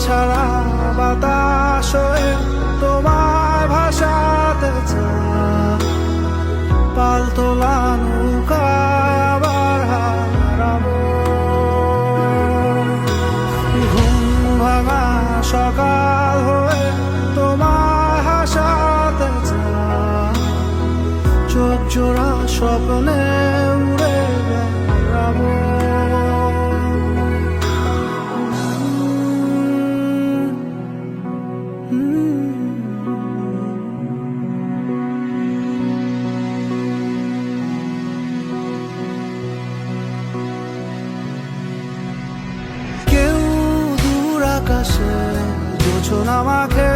ছাড়া বাতাস হয়ে তোমায় ভাসাতে চাই। পাল তোলা নৌকায় আবার হারাবো। ঘুম ভাঙা সকাল হয়ে তোমায় হাসাতে চাই। চোখ জোড়া স্বপ্নে উড়ে বেড়াবো। কেউ দূর আকাশে জোছনা মাখে